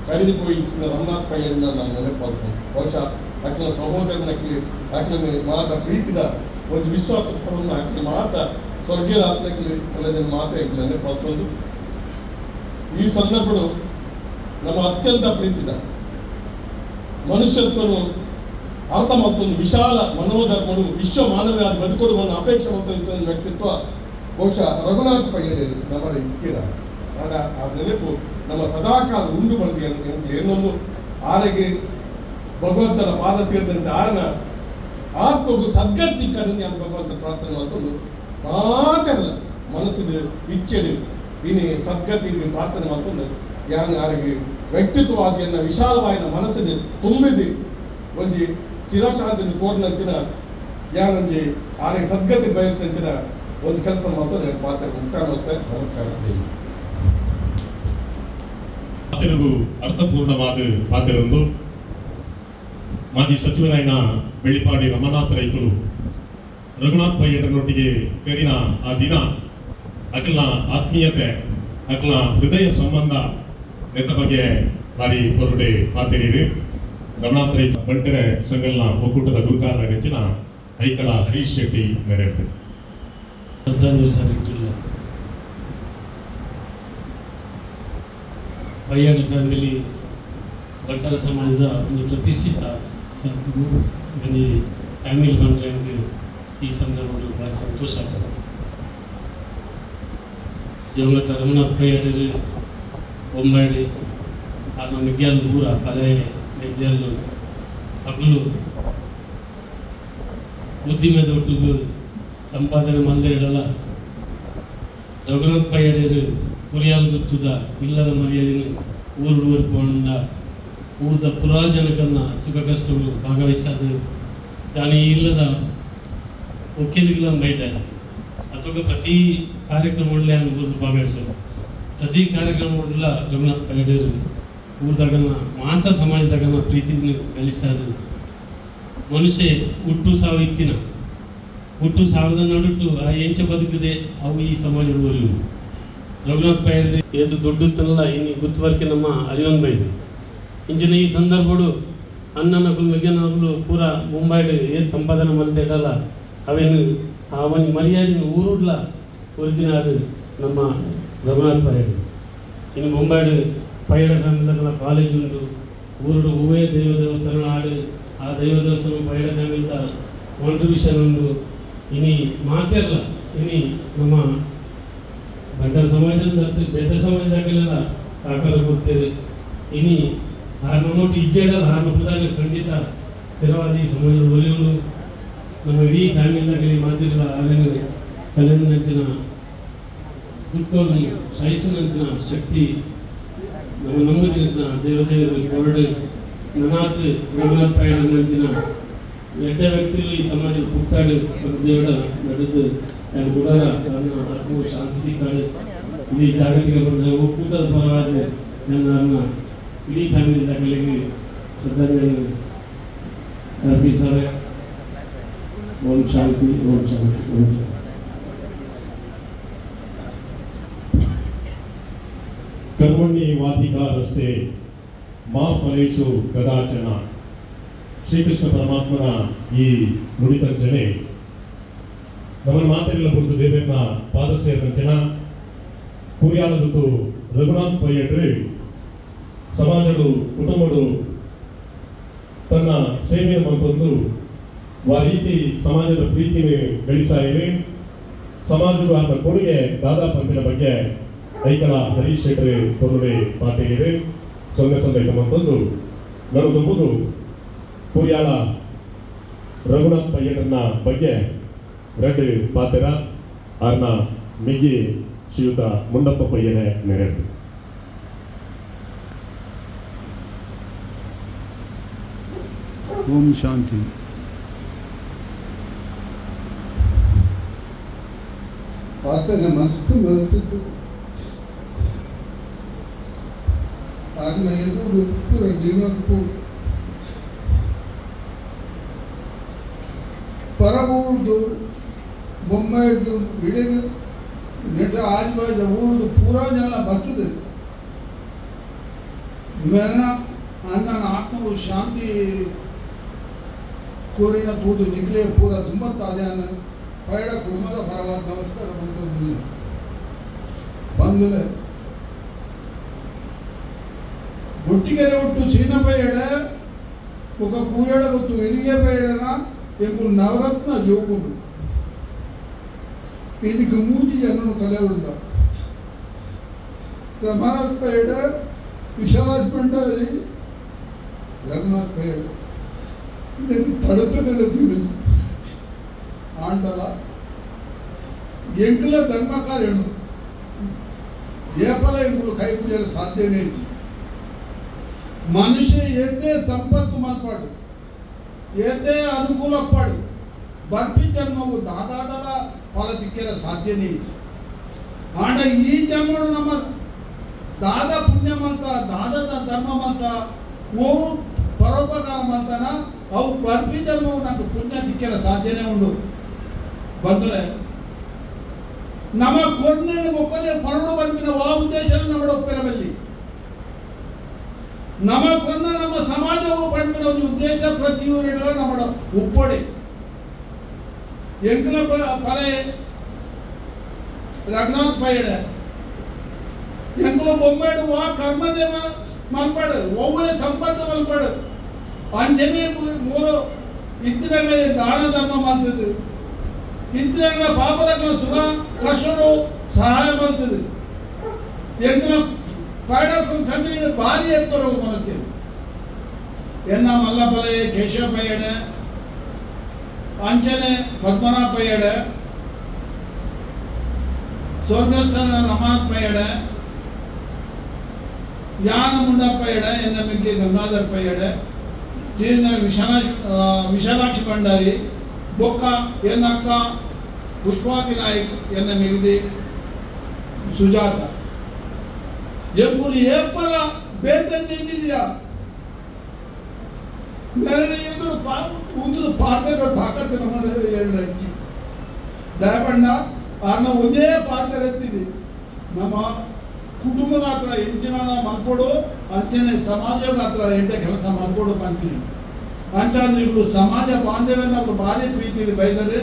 Speaker 2: ಕಳೆದುపోయి ఇచ్చిన రమనాథ్ పయ్యడిన ನಾನು ನೆನಪಾಗ್ತೇನೆ. ಬಹುಶಃ ಆಕೆಯ ಸಹೋದರನಕ್ಕೆ ಆಕೆಯ ಮಾತ ಪ್ರೀತಿದ ಒಂದು ವಿಶ್ವಾಸವನ್ನು ಆಕೆ ಮಾತ ಸ್ವರ್ಗೀಯ ಆತ್ಮಕ್ಕೆ ಕಳೆದ ಮಾತ ನೆನಪಾಗ್ತಂದು ಈ ಸಂದರ್ಭಗಳು ನಮ್ಮ ಅತ್ಯಂತ ಪ್ರೀತಿದ ಮನುಷ್ಯತ್ವನು ಅರ್ಥ ಮತ್ತೊಂದು ವಿಶಾಲ ಮನೋಧರ್ಮಗಳು ವಿಶ್ವ ಮಾನವೀಯ ಬದುಕೊಡುವನ್ನು ಅಪೇಕ್ಷೆ ಮತ್ತು ವ್ಯಕ್ತಿತ್ವ ಬಹುಶಃ ರಘುನಾಥ್ ಪಯ್ಯಡೆ ನಮ್ಮ ಇಕ್ಕಿರ ಆಗ ಆ ನೆನಪು ನಮ್ಮ ಸದಾಕಾಲ ಉಂಡು ಬಂದಿ ಏನೊಂದು ಆರೆಗೆ ಭಗವಂತನ ಪಾದ ಸೇರಿದಂತೆ ಆರನ ಆತ್ಮಗೂ ಸದ್ಗತಿ ಕಡನಿ ಅಂತ ಭಗವಂತ ಪ್ರಾರ್ಥನೆ ಮಾಡ್ಕೊಂಡು ಮಾತಲ್ಲ ಮನಸ್ಸಿಗೆ ಇಚ್ಛೆಡು ಇನಿ ಸದ್ಗತಿ ಪ್ರಾರ್ಥನೆ ಮಾಡ್ಕೊಂಡು ಯಾನು ಆರಿಗೆ ವ್ಯಕ್ತಿತ್ವವಾದಿಯನ್ನ ವಿಶಾಲವಾದ ಮನಸ್ಸಿಗೆ ತುಂಬಿದೆ ಒಂದು ಚಿರಶಾಂತಿ ಕೋರ್ನಂಚಿನ ಯಾನೊಂದು ಆರಿಗೆ ಸದ್ಗತಿ ಬಯಸಿನಂಚಿನ ಒಂದು ಕೆಲಸ ಮಾಡ್ತಾರೆ ಪಾತ್ರ ಮುಕ್ತ ಮತ್ತೆ ನಮಸ್ಕಾರ.
Speaker 1: ಪಾತ್ರವು ಅರ್ಥಪೂರ್ಣವಾದ ಪಾತ್ರವೊಂದು ಮಾಜಿ ಸಚಿವರಾಯಿನ ಬೆಳ್ಳಿಪಾಡಿ ರಮನಾಥ್ ರೈತರು ರಘುನಾಥ್ ಪಯ್ಯಡನೊಟ್ಟಿಗೆ ಕರಿನ ಆ ದಿನ ಅಕಲ್ನ ಆತ್ಮೀಯತೆ ಅಕಲ್ನ ಹೃದಯ ಸಂಬಂಧ ನೆತ್ತ ಬಗ್ಗೆ ಭಾರಿ ಹೊರಡೆ ಪಾತಿರಿದೆ. ರಮನಾಥ್ ರೈತ ಬಂಟರೆ ಸಂಗಲ್ನ ಒಕ್ಕೂಟದ ಗುರುಕಾರ ನೆಚ್ಚಿನ ಐಕಳ ಹರೀಶ್ ಶೆಟ್ಟಿ ನೆರೆಯಿದೆ.
Speaker 3: ಶ್ರದ್ಧಾಂಜಲಿ ಸಲ್ಲಿಸಲಿಲ್ಲ. ಬಯ್ಯಾಡಿ ಫ್ಯಾಮಿಲಿ ಬಂಟರ ಸಮಾಜದ ಒಂದು ಪ್ರತಿಷ್ಠಿತ ಒಂದು ಫ್ಯಾಮಿಲಿ ಬಂದರೆ ಈ ಸಂದರ್ಭದಲ್ಲಿ ಭಾಳ ಸಂತೋಷ ಆಗ್ತದೆ. ಜಗತ್ತ ರಮಣಪ್ಪ ಪಯ್ಯಾಡಿ ಬೊಂಬಾಡಿ ಆ ನಮ್ಮ ಮಿಗ್ಯಾಲ್ ಊರ ಪಲೆ ಮೆಗ್ಯಾಲು ಹಗಲು ಉದ್ದಿಮೆದ ಒಟ್ಟಿಗೆ ಸಂಪಾದನೆ ಮಂದೆ ಇಡಲ್ಲ. ರಘುನಾಥ್ ಪಯ್ಯಾಡಿ ಕುರಿಯಾಲು ಗುತ್ತುದ ಇಲ್ಲದ ಮರ್ಯಾದೆ ಊರುಡುವರು ಪೋಂಡ ಊರದ ಪುರಾಜನಕನ್ನ ಸುಖ ಕಷ್ಟಗಳು ಭಾಗವಹಿಸದು ತಾನೇ ಇಲ್ಲದ ಒಕ್ಕಿಲಿಲ್ಲ ಬೈತಾರೆ ಅಥವಾ ಪ್ರತಿ ಕಾರ್ಯಕ್ರಮಗಳೇ ಊರು ಭಾಗವಹಿಸೋದು. ಪ್ರತಿ ಕಾರ್ಯಕ್ರಮಗಳೆಲ್ಲ ರಘುನಾಥ್ ಪಯ್ಯಾಡಿ ಊರದಾಗನ ಮಾತ ಸಮಾಜದಾಗನ ಪ್ರೀತಿ ಗಳಿಸೋದು. ಮನುಷ್ಯ ಹುಟ್ಟು ಸಾವು ಇತ್ತಿನ ಹುಟ್ಟು ಸಾವಿರದ ನಡುಟ್ಟು ಆ ಎಂಚ ಬದುಕಿದೆ ಅವು ಈ ಸಮಾಜದವರು. ರಘುನಾಥ್ ಪಯ್ಯಾಡಿ ಏದು ದೊಡ್ಡತ್ತಲ್ಲ ಇನ್ನು ಗುತ್ತುವರ್ಕೆ ನಮ್ಮ ಅರಿವನ್ ಬೈದು ಇಂಚಿನ ಈ ಸಂದರ್ಭಗಳು ಅಣ್ಣನಗಳು ಮೆಗ್ಗನಗಳು ಪೂರ ಮುಂಬೈಡ್ ಏದು ಸಂಪಾದನೆ ಮಲ್ತೆ ಇಡಲ್ಲ ಅವೇನು ಅವನ ಮರ್ಯಾದೆ ಊರುಡ್ಲ ಒರಿಜಿನ ಅದು ನಮ್ಮ ರಘುನಾಥ್ ಪಯ್ಯಾಡಿ. ಇನ್ನು ಮುಂಬೈಡ್ ಪಯ್ಯಾಡಿ ಫ್ಯಾಮಿಲಿಗಳ ಕಾಲೇಜ್ ಉಂಟು. ಊರುಡು ಹೂವೇ ದೈವ ದೇವಸ್ಥಾನ ಆಡು ಆ ದೈವ ದೇವಸ್ಥಾನ ಪಯ್ಯಾಡಿ ಫ್ಯಾಮಿಲಿದ ಕಾಂಟ್ರಿಬ್ಯೂಷನ್ ಉಂಟು. ಇನಿ ಮಾತಿರಲ್ಲ ಇನಿ ನಮ್ಮ ಬಂಟರ ಸಮಾಜದ ಬೇತ ಸಮಾಜದಾಗಲೆಲ್ಲ ಸಾಕಾರ ಕೊಡ್ತೇವೆ. ಇನಿ ನಮ್ಮೊಟ್ಟು ಇಜ್ಜೆಡಲ್ಲ ನಮ್ಮದಾಗ ಖಂಡಿತ ಸ್ಥಿರವಾದಿ ಸಮಾಜದ ಒಲಿಯುವುದು ನಮ್ಮ ಇಡೀ ಫ್ಯಾಮಿಲಿದಾಗಲಿ ಮಾತಿರಲ್ಲ ಆಗಲಿ ಕಲೆನ ನಂಚಿನ ಕುತ್ಕೊಂಡು ಸಹಿಸು ನಂಚಿನ ಶಕ್ತಿ ನಮ್ಮ ನಂಬುದಿನ ದೇವದೇವರು ಹೊರಡು ನನಾಥ್ ರಘುನಾಥ್ ಪಯ್ಯಾಡಿ ನಂಚಿನ ಎಡ್ಡ ವ್ಯಕ್ತಿಗಳು ಈ ಸಮಾಜದ ಪುಟ್ಟಾಡು ದೇವರ ನಡೆದು ಗುಡರ ನನ್ನ ಆತ್ಮವು ಶಾಂತಿ ಕಾಡು ಇಡೀ ಜಾಗತಿಕ ಬಂದ ಒಕ್ಕೂಟದ ಪರವಾದ ನನ್ನ ಇಡೀ ಫ್ಯಾಮಿಲಿದಾಗಲಿಗೆ ಶ್ರದ್ಧಾಂಜಲಿ ಅರ್ಪಿಸರೆ. ಓಂ ಶಾಂತಿ ಓಂ ಶಾಂತಿ ಓಂ ಶಾಂತಿ.
Speaker 1: कर्मण्ये वाधिकारस्ते मा फलेषु कदाचन. ಶ್ರೀಕೃಷ್ಣ ಪರಮಾತ್ಮನ ಈ ನುಡಿತಂಚನೆ ನಮ್ಮನ್ನು ಮಾತೆಲ್ಲ ಕುರಿತು ದೇವೇನ ಪಾದ ಸೇರಿದಂಚನ ಕುರಿಯಾಲದತ್ತು ರಘುನಾಥ್ ಪಯ್ಯಾಡಿ ಸಮಾಜಡು ಕುಟುಂಬಡು ತನ್ನ ಸೇವೆಯನ್ನು ಮಂತೊಂದು ಆ ರೀತಿ ಸಮಾಜದ ಪ್ರೀತಿನ ಗಳಿಸ್ತಾ ಇವೆ. ಸಮಾಜದ ಆದ ಕೊಡುಗೆ ದಾದಾ ಪಂಪಿನ ಬಗ್ಗೆ ಐಕಳ ಹರೀಶ್ ಶೆಟ್ಟಿ ತೊಂದರೆ ಮಾತೇನಿದೆ 0 ನಡುವುದು ಕುರಿಯಾಲ ರಘುನಾಥ್ ಪಯ್ಯಾಡಿನ ಬಗ್ಗೆ 2 ಪಾತ್ರ ಆರ್ನ ಮಿಗಿ ಶ್ರೀಯುತ ಮುಂಡಪ್ಪ ಪಯ್ಯನೆ ನೆರೆದು
Speaker 4: ಓಂ ಶಾಂತಿ.
Speaker 5: ಪಾತ್ರ ಮಸ್ತ್ ಮನಸ್ಸಿತ್ತು. ಅದನ್ನ ಎದುರು ಪೂರ ಜೀವನಕ್ಕೂ ಪರಬೂರ್ದು ಬೊಂಬೈದು ಇಡೀ ನೆಟ ಆಜುಬಾಜು ಊರ್ದು ಪೂರಾ ಜನ ಬರ್ತದೆ. ಮೇರನ ಅಣ್ಣನ ಆತ್ಮವು ಶಾಂತಿ ಕೋರಿನ ತೂದು ನಿಗ್ಲೆ ಪೂರ ತುಂಬತ್ತಾದೆ ಅನ್ನ ಪೈಡ ಕುಟುಂಬದ ಪರವಾದ ನಮಸ್ಕಾರ ಬಂದುಲೆ ಒಟ್ಟಿಗೆರೆ ಒಟ್ಟು ಚೀನ ಪೈಡ ఒక కూరేడ ಗೊತ್ತು ಹಿರಿಯ ಪೈಡನ ಎಂಬುದು ನವರತ್ನ ಜೋಗುಂಡು ಇದಕ್ಕೆ ಮೂಜಿ ಜನನು ಕಲೆ ಉಂಡ ರಘುನಾಥ್ ಪಯ್ಯಾಡಿ ವಿಶಾಲಾಜ್ ಭಂಡಾರಿ ರಘುನಾಥ್ ಪಯ್ಯಾಡಿ ಇದನ್ನು ತಡುತ್ತು ನೆಲೆತೀರು ಆಂಡಲ ಎಂಕಲ ಧರ್ಮಕಾರ್ಯನು ಏಪಲ ಎಂಬುದು ಕೈ ಕುಡಿಯಲು ಸಾಧ್ಯವೇ ಇಲ್ಲ. ಮನುಷ್ಯ ಏತೆ ಸಂಪತ್ತು ಮಲ್ಪಾಡು ಏತೆ ಅನುಕೂಲ ಪಾಡು ಬರ್ಪಿ ಜನ್ಮವು ದಾದಾಡಲ ಫಲ ದಿಕ್ಕರ ಸಾಧ್ಯನೇ ಇಲ್ಲ. ಆಡ ಈ ಜನ್ಮನು ನಮ್ಮ ದಾದ ಪುಣ್ಯಮಂತ ದಾದದ ಧರ್ಮಮಂತ ಓವು ಪರೋಪಕಾರ ಮಂತನ ಅವು ಬರ್ಪಿ ಜನ್ಮವು నాకు ಪುಣ್ಯ ದಿಕ್ಕರ ಸಾಧ್ಯನೇ ಉಂಡು. ಬಂದರೆ ನಮ್ಮ ಕೊನ್ನೆನ ಒಕ್ಕರೆ ಪರಡು ಬಂದಿನ ಆ ಉದ್ದೇಶ ನಮ್ಮ ಒಪ್ಪಿರಬಲ್ಲಿ ನಮ್ಮ ಕೊನ್ನ ನಮ್ಮ ಸಮಾಜವು ಪಂಪಿನ ಒಂದು ಉದ್ದೇಶ ಪ್ರತಿಯೊಂದು ನಮ್ಮ ಉಪ್ಪೊಡೆ ಎಂಕಲ ಫಲೆ ರಘುನಾಥ್ ಪೈಡೆ ಎಂಕಲು ಬೊಮ್ಮೇಡು ವಾ ಕರ್ಮನೆ ಮಲ್ಪಾಡು ಒವ್ವೇ ಸಂಪತ್ತು ಮಲ್ಪಾಡು ಅಂಜನೇ ಮೂರು ಇತ್ತಿನ ದಾನ ಧರ್ಮ ಮಾಡ್ತದೆ ಇತ್ತಿನ ಪಾಪದ ಸುಖ ಕಷ್ಟಗಳು ಸಹಾಯ ಮಾಡ್ತದೆ ಎಂಕಲ ಪೈಡ ಫ್ಯಾಮಿಲಿ ಭಾರಿ ಎತ್ತರೋ ಮನಕ್ಕೆ ಎನ್ನ ಮಲ್ಲಪಲೆ ಕೇಶವ ಪೈಡೆ ಅಂಚನೆ ಪದ್ಮನಾಭ ಪೈಡೆ ಸ್ವರ್ಗಸ್ಥನ ರಮಾತ್ ಪೈಡೆ ಯಾನ ಮುಂಡಪ್ಪಯ್ಯಡೆ ಎನ್ನ ಮಿಗ್ಗೆ ಗಂಗಾಧರ್ ಪಯ್ಯಡೆ ಜೀರ್ಣ ವಿಶಾಲಾಕ್ಷಿ ಭಂಡಾರಿ ಬೊಕ್ಕ ಎನ್ನಕ್ಕ ಪುಷ್ಪಾತಿ ನಾಯಕ್ ಎನ್ನ ಮಿಗಿದಿ ಸುಜಾತ ಎಂಬುದು ಏಪಲ ಬೇತೆ ತಿಂದಿದೆಯಾ ನೆರಳೆ ಎದುರು ಒಂದು ಪಾತ್ರೆ ತಾಕತ್ತಿನ ಎರಡು ಅಜ್ಜಿ ದಯಬಣ್ಣ ಅನ್ನ ಒಂದೇ ಪಾತ್ರೆ ಎತ್ತಿದೆ ನಮ್ಮ ಕುಟುಂಬ ಗಾತ್ರ ಹೆಂಚಿನ ಮಲ್ಪಡು ಅಂಚನೆ ಸಮಾಜ ಗಾತ್ರ ಎಂಟೆ ಕೆಲಸ ಮಲ್ಪಡು ಬಂತೀನಿ ಅಂಚಾದ್ರೆ ಇವರು ಸಮಾಜ ಬಾಂಧವ್ಯನ ಅವರು ಭಾರಿ ಪ್ರೀತಿಯಲ್ಲಿ ಬೈದರೆ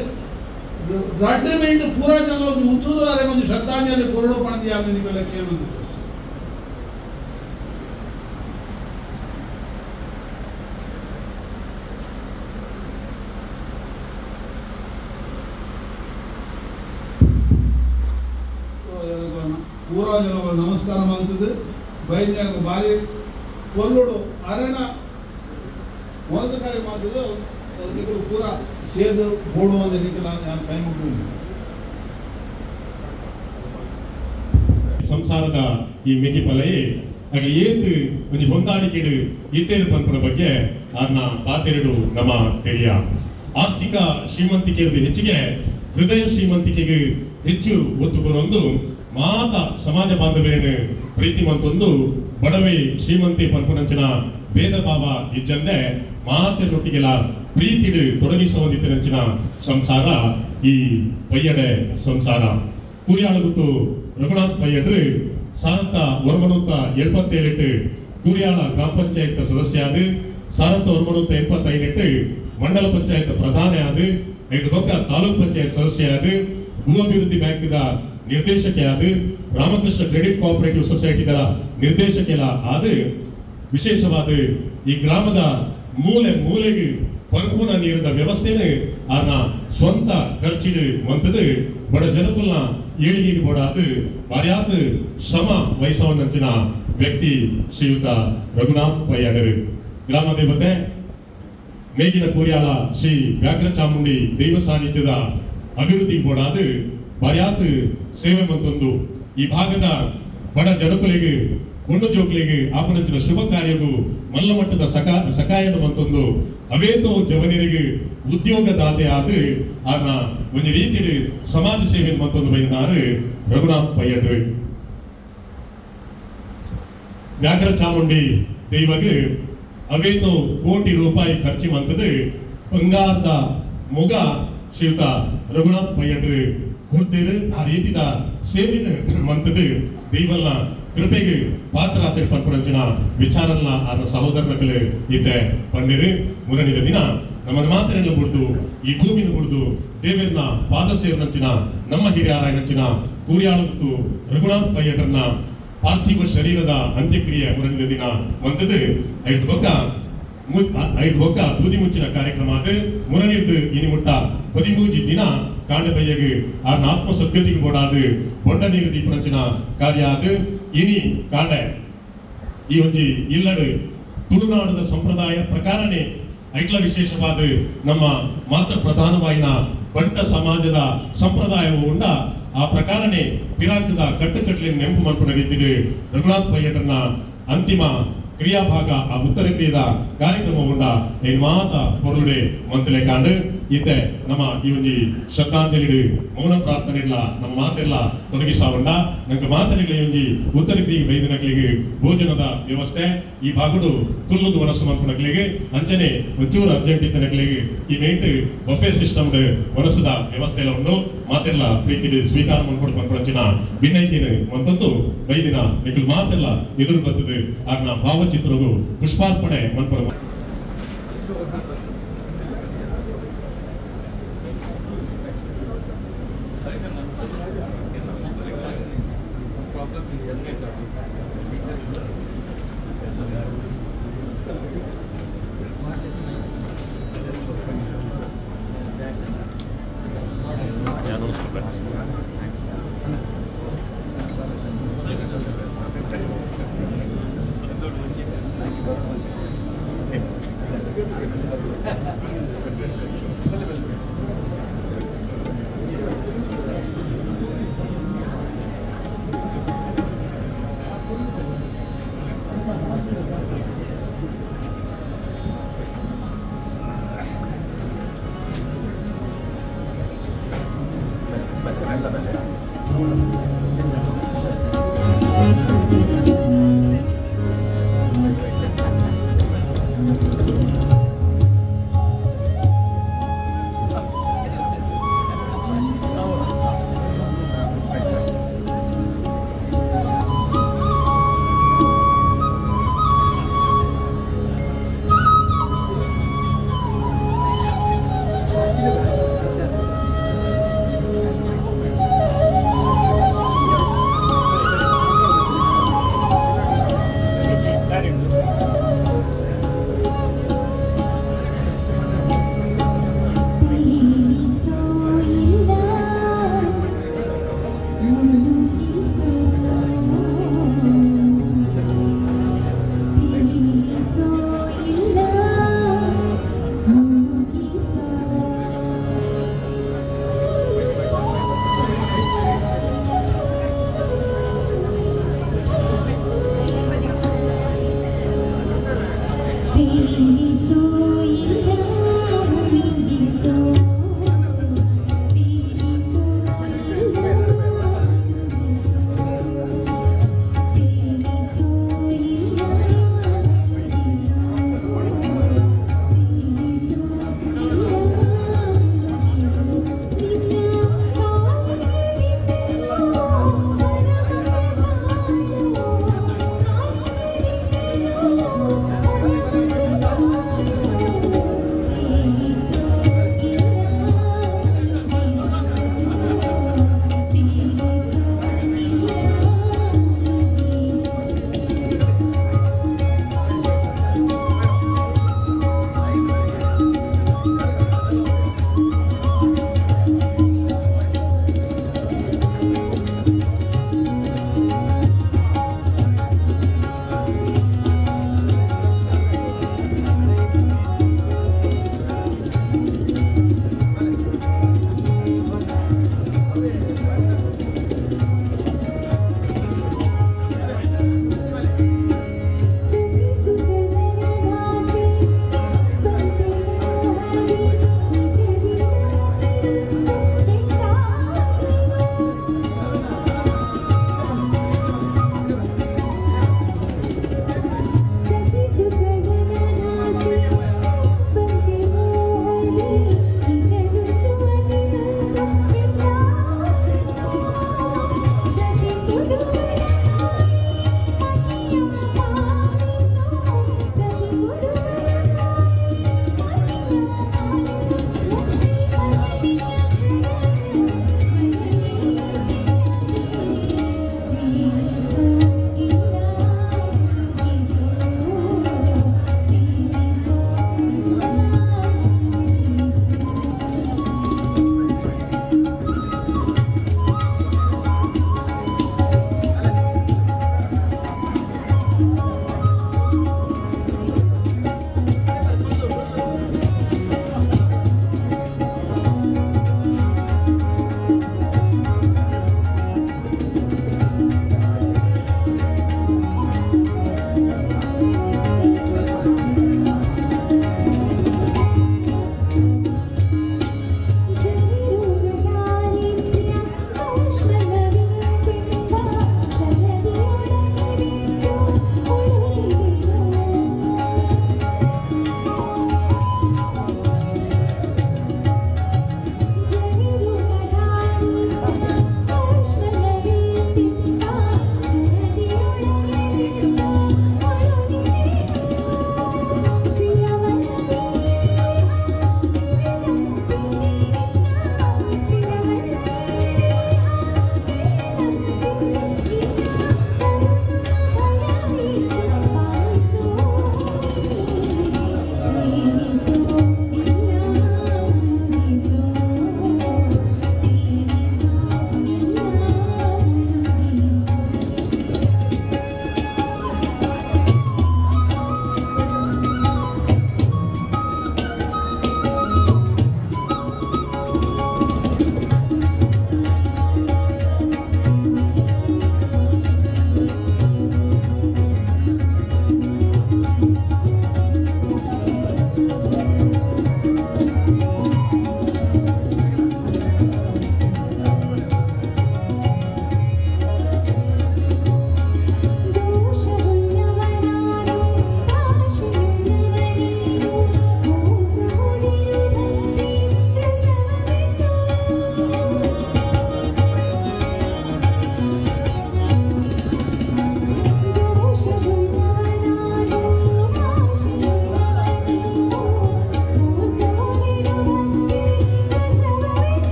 Speaker 5: ರಡ್ಡೆ ಮೆಂಟು ಪೂರಾ ಜನ ಒಂದು ಉದ್ದುದಾರೆ ಒಂದು ಶ್ರದ್ಧಾಂಜಲಿ ಕೊರಡು ಪಣದಿಯ ನಿಮಗೆಲ್ಲ ಕೇಳುವುದು ಪೂರಾ ಜನ ನಮಸ್ಕಾರ ಮಾಡ್ತದೆ ಬೈದ ಭಾರಿ ಕೊಲ್ಲೋಡು ಅರಣ ಮೊದಲ ಕಾರ್ಯ ಮಾಡ್ತದೆ ಅವ್ರಿಗೆ ಪೂರಾ ಸೇದು ಬೋಡು ಅಂತ ನಾನು ಕೈ ಮುಟ್ಟು
Speaker 1: ಸಂಸಾರದ ಈ ಮಿಗಿ ಪಲಯೇ ಹಾಗೆ ಏದು ಒಂದು ಹೊಂದಾಣಿಕೆಡು ಇತ್ತೇರು ಪಂಪನ ಬಗ್ಗೆ ಅದನ್ನ ಪಾತೆರಡು ನಮ್ಮ ತೆರಿಯ ಆರ್ಥಿಕ ಶ್ರೀಮಂತಿಕೆ ಹೆಚ್ಚಿಗೆ ಹೃದಯ ಶ್ರೀಮಂತಿಕೆಗೆ ಹೆಚ್ಚು ಒತ್ತು ಕೊರೊಂದು ಮಾತ ಸಮಾಜ ಬಾಂಧವ್ಯನ ಪ್ರೀತಿ ಮಂತೊಂದು ಬಡವೆ ಶ್ರೀಮಂತಿ ಪಂಪನಂಚಿನ ಭೇದ ಭಾವ ಇಜ್ಜಂದೆ ಮಾತಿನೊಟ್ಟಿಗೆಲ್ಲ ಪ್ರೀತಿಡು ತೊಡಗಿಸುವಂದಿತ್ತಿನಂಚಿನ ಸಂಸಾರ ಈ ಪಯ್ಯಡೆ ಸಂಸಾರ ಕೂರಿಯಾಳಗುತ್ತು ರಘುನಾಥ್ ಪಯ್ಯಡ್ರು ಸಾರತ್ತ ಒರ್ಮನೂತ್ತ 77 ಕೂರಿಯಾಳ ಗ್ರಾಮ ಪಂಚಾಯತ್ ಸದಸ್ಯ ಸಾರತ್ತ ಒರ್ಮನೂತ್ತ 85 ಮಂಡಲ ಪಂಚಾಯತ್ ಪ್ರಧಾನ ದೊಡ್ಡ ತಾಲೂಕ್ ಪಂಚಾಯತ್ ಸದಸ್ಯ ಭೂ ಅಭಿವೃದ್ಧಿ ಬ್ಯಾಂಕ್ ನಿರ್ದೇಶಕ ರಾಮಕೃಷ್ಣ ಕ್ರೆಡಿಟ್ ಕೋಆಪರೇಟಿವ್ ಸೊಸೈಟಿ ನಿರ್ದೇಶಕ ವಿಶೇಷವಾದ ಈ ಗ್ರಾಮದ ಮೂಲೆ ಮೂಲೆಗೆ ಪರಿಪೂರ್ಣ ನೀರಿನ ವ್ಯವಸ್ಥೆಯನ್ನು ಆನ ಸ್ವಂತ ಖರ್ಚಿಡು ಮಂತದು ಬಡ ಜನಕುಲ್ನ ಏಳಿಗೆಗೆ ಬೋಡಾದು ಭಾರ್ಯಾತ ಶ್ರಮ ವಹಿಸುವಂಚಿನ ವ್ಯಕ್ತಿ ಶ್ರೀಯುತ ರಘುನಾಥ್ ಪಯ್ಯಡರು ಗ್ರಾಮ ದೇವತೆ ಮೇಗಿನ ಕೂರಿಯಾಳ ಶ್ರೀ ವ್ಯಾಘ್ರ ಚಾಮುಂಡಿ ದೈವ ಸಾನ್ನಿಧ್ಯದ ಅಭಿವೃದ್ಧಿ ಬೋಡಾದು ಭಾರ್ಯಾತ ಸೇವೆ ಮಂತೊಂದು ಈ ಭಾಗದ ಬಡ ಜನಕುಲಿಗೆ ಹೆಣ್ಣು ಜೋಕ್ಲಿಗೆ ಆಪನಂಚಿನ ಶುಭ ಕಾರ್ಯವು ಮಲ್ಲ ಮಟ್ಟದ ಸಕಾಯದ ಮಂತೊಂದು ಅವೇತೋ ಜವನಿರಿಗೆ ಉದ್ಯೋಗದಾತೆ ಆದ ಒಂದು ರೀತಿ ಸಮಾಜ ಸೇವೆ ಮಂತೊಂದು ಬೈದಾರು ರಘುನಾಥ್ ಪಯ್ಯಡ್ರು ವ್ಯಾಘ್ರ ಚಾಮುಂಡಿ ದೈವಗೆ ಅವೇತೋ ಕೋಟಿ ರೂಪಾಯಿ ಖರ್ಚು ಮಂತದು ಬಂಗಾರದ ಮೊಗ ಶ್ರೀಯುತ ರಘುನಾಥ್ ಪಯ್ಯಡ್ರು ಕೊಡ್ತೇರು ಆ ರೀತಿದ ಸೇವಿನ ಮಂತದು ದೈವಲ್ನ ಕೃಪೆಗೆ ಪಾತ್ರ ಪಂಪರಂಚಿನ ವಿಚಾರನ್ನ ಆದ ಸಹೋದರನಗಳು ಇದ್ದೆ ಪಂಡಿರು ಮುರಣಿದ ದಿನ ನಮ್ಮನ್ನು ಮಾತನೆಲ್ಲ ಬಿಡ್ದು ಈ ಭೂಮಿನ ಬಿಡ್ದು ದೇವರನ್ನ ಪಾದ ಸೇವನಂಚಿನ ನಮ್ಮ ಹಿರಿಯರಾಯನಂಚಿನ ಕೂರಿಯಾಳತ್ತು ರಘುನಾಥ್ ಪಯ್ಯಡ್ರನ್ನ ಪಾರ್ಥಿವ ಶರೀರದ ಅಂತ್ಯಕ್ರಿಯೆ ಮುರಣಿದ ದಿನ ಮಂತದು ಐದು ಬೊಕ್ಕ ತುದಿ ಮುಚ್ಚಿನ ಕಾರ್ಯಕ್ರಮ ಮುರಣಿರ್ದು ಇನಿ ಮುಟ್ಟ 13 ದಿನ ಕಾಂಡ ಬಯ್ಯಗೆ ಆರ್ನ ಆತ್ಮ ಸದ್ಗತಿಗೆ ಬೋಡಾದು ಬೊಂಡ ನೀರು ದೀಪನಂಚಿನ ಕಾರ್ಯ ಇನಿ ಕಾಂಡ ಈ ಒಂಜಿ ಇಲ್ಲಡು ತುಳುನಾಡದ ಸಂಪ್ರದಾಯ ಪ್ರಕಾರನೇ ಐಟ್ಲ ವಿಶೇಷವಾದ ನಮ್ಮ ಮಾತ್ರ ಪ್ರಧಾನವಾಯಿನ ಬಂಟ ಸಮಾಜದ ಸಂಪ್ರದಾಯವು ಉಂಡ ಆ ಪ್ರಕಾರನೇ ಪಿರಾಕದ ಕಟ್ಟುಕಟ್ಟಲಿನ ನೆಂಪು ಮನ್ಪುನ ರೀತಿಗೆ ರಘುನಾಥ್ ಪಯ್ಯಡ್ರನ್ನ ಅಂತಿಮ ಕ್ರಿಯಾಭಾಗ ಆ ಉತ್ತರ ಕ್ರಿಯೆದ ಕಾರ್ಯಕ್ರಮ ಉಂಡ ಏನ್ ಮಾತ ಪೊರುಳುಡೆ ಮಂತಲೆ ಕಾಂಡು ಇತ್ತೆ ನಮ್ಮ ಈ ಒಂದು ಶ್ರದ್ಧಾಂಜಲಿ ಮೌನ ಪ್ರಾರ್ಥನೆ ಇಲ್ಲ ನಮ್ಮ ಮಾತೆಲ್ಲ ತೊಡಗಿಸಾವಂಡ ನಂಗೆ ಮಾತನೆಗಳ ಒಂಜಿ ಉತ್ತರ ಕ್ರಿಯೆ ಬೈದಿನಗಳಿಗೆ ಭೋಜನದ ವ್ಯವಸ್ಥೆ ಈ ಭಾಗಡು ತುಲ್ಲುದು ಮನಸ್ಸು ಮನ್ಪುನಗಳಿಗೆ ಅಂಚನೆ ಒಂಚೂರು ಅರ್ಜೆಂಟ್ ಇದ್ದನಗಳಿಗೆ ಈ ನೈಟ್ ಬಫೆ ಸಿಸ್ಟಮ್ ಮನಸ್ಸದ ವ್ಯವಸ್ಥೆ ಎಲ್ಲ ಉಂಡು ಮಾತೆಲ್ಲ ಪ್ರೀತಿ ಸ್ವೀಕಾರ ಮನ್ಕೊಡು ಮನ್ಪುನಂಚಿನ ಭಿನ್ನೈತಿನ ಒಂದೊಂದು ಬೈದಿನ ನಿಖಲ್ ಮಾತೆಲ್ಲ ಎದುರು ಬರ್ತದೆ ಆರ್ನ ಭಾವಚಿತ್ರವು ಪುಷ್ಪಾರ್ಪಣೆ ಮನ್ಪುರ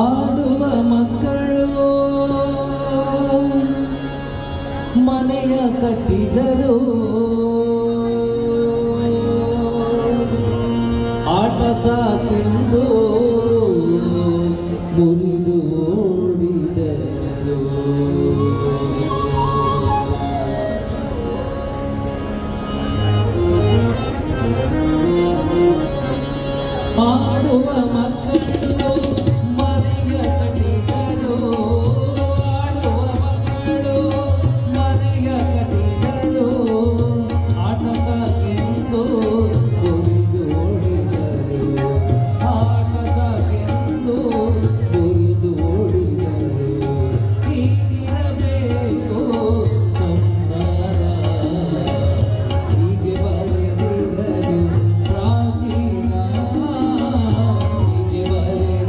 Speaker 6: ಆಡುವ ಮಕ್ಕಳು ಮನೆಯ ಕಟ್ಟಿದರು, ಆಟ ಸಾಕೆಂದು ಮುರಿದು ಓಡಿದರು. ಆಡುವ ಮಕ್ಕಳು ಮನೆಯ ಕಟ್ಟಿದರು, ಆಡುವ ಮಕ್ಕಳು ಮನೆಯ ಕಟ್ಟಿದರು, ಆಟ ಸಾಕೆಂದು ಮುರಿದು ಓಡಿದರು, ಆಟ ಸಾಕೆಂದು ಮುರಿದು ಓಡಿದರು. ಹೀಗಿರಬೇಕು ಸಂಸಾರ, ಹೀಗೆ ಬರೆದಿರಲು ಪ್ರಾಚೀನ, ಹೀಗೆ ಬರೆದಿರಲು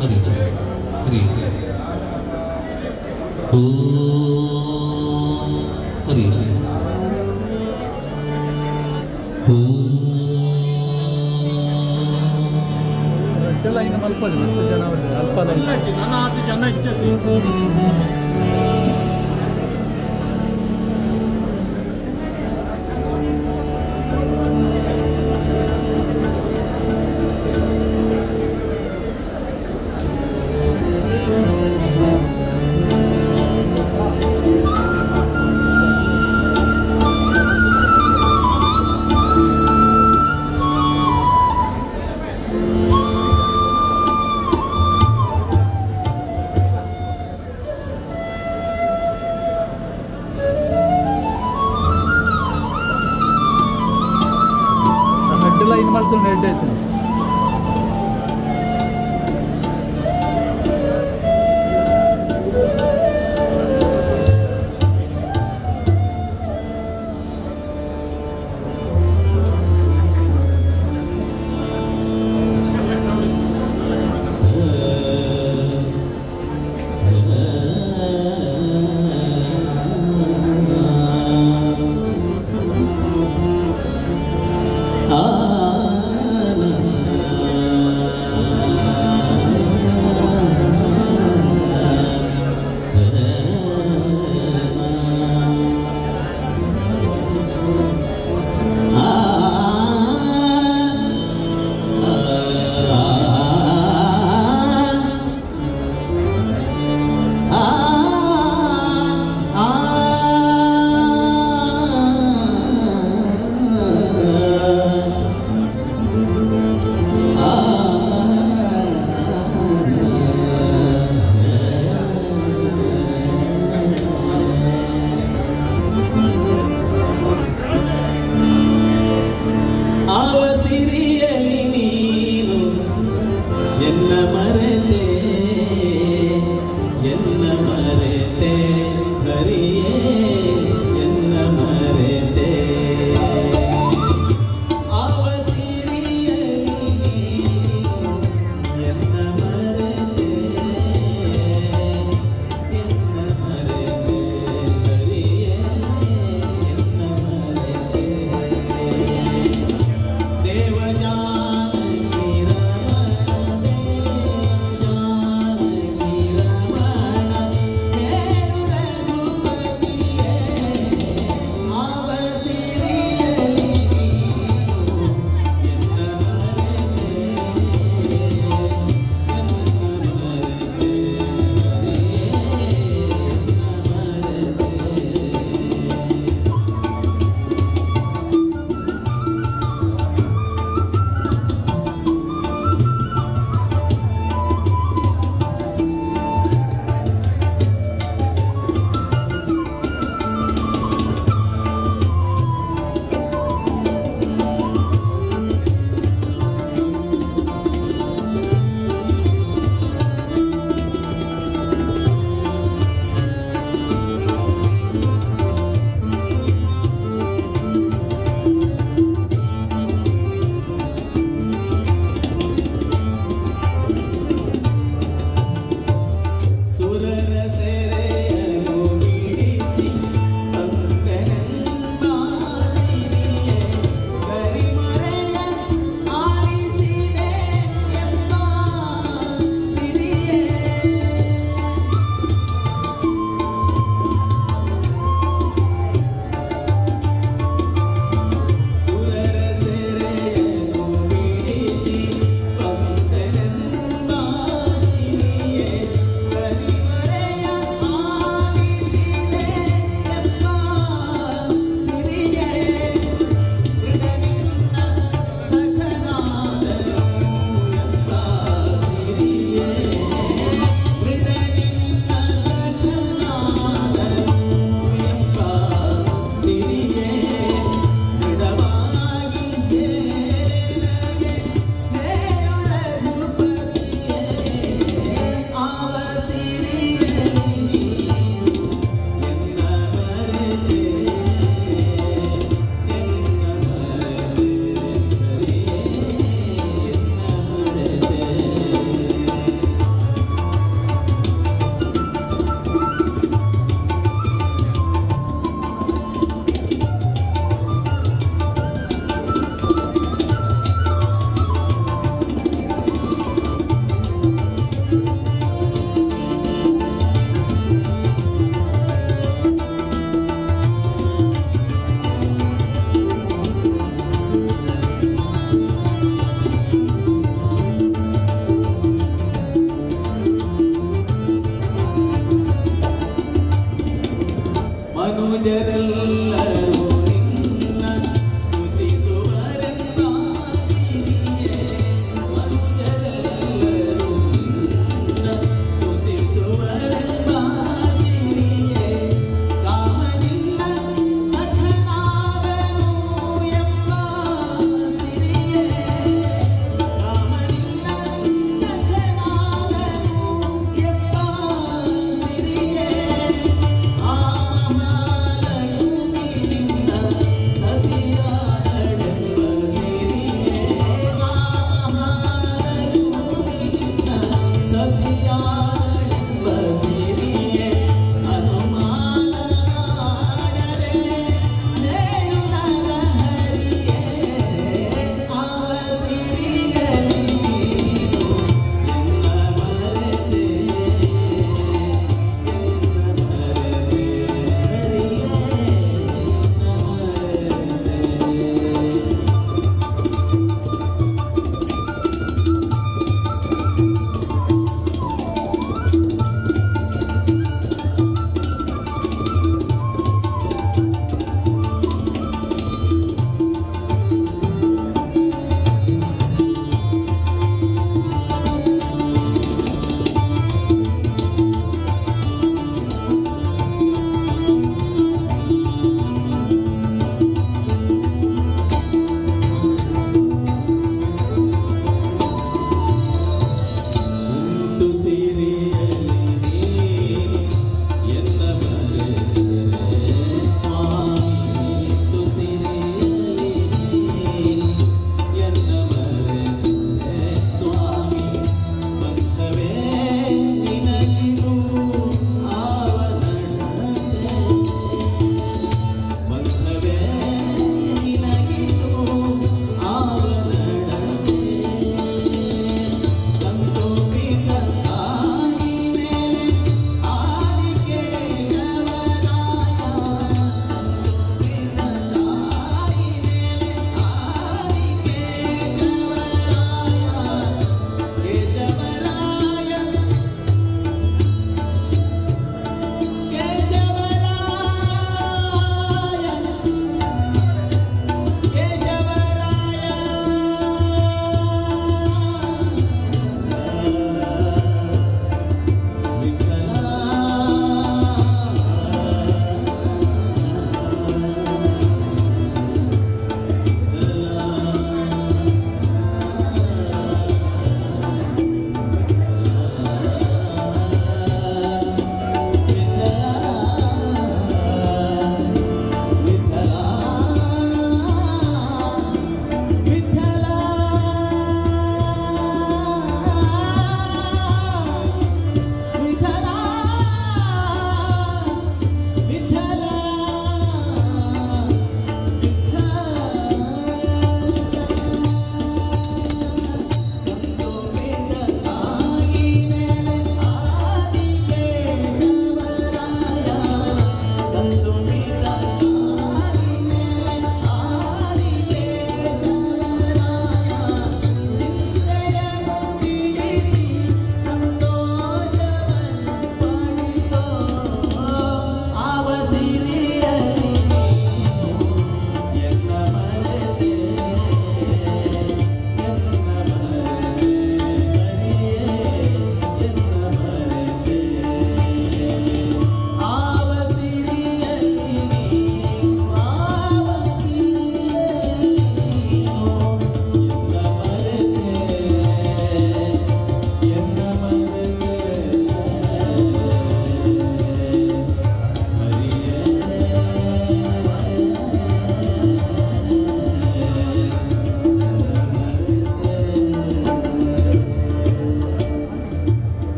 Speaker 6: ಹರಿ ಹರಿ ಓ ಹರಿ ಹರಿ ಓ
Speaker 7: ಇನ್ನು ಅಲ್ಪ ಮಸ್ತ್ ಜನ ಅಲ್ಪ ಜನ ಇರ್ತದೆ.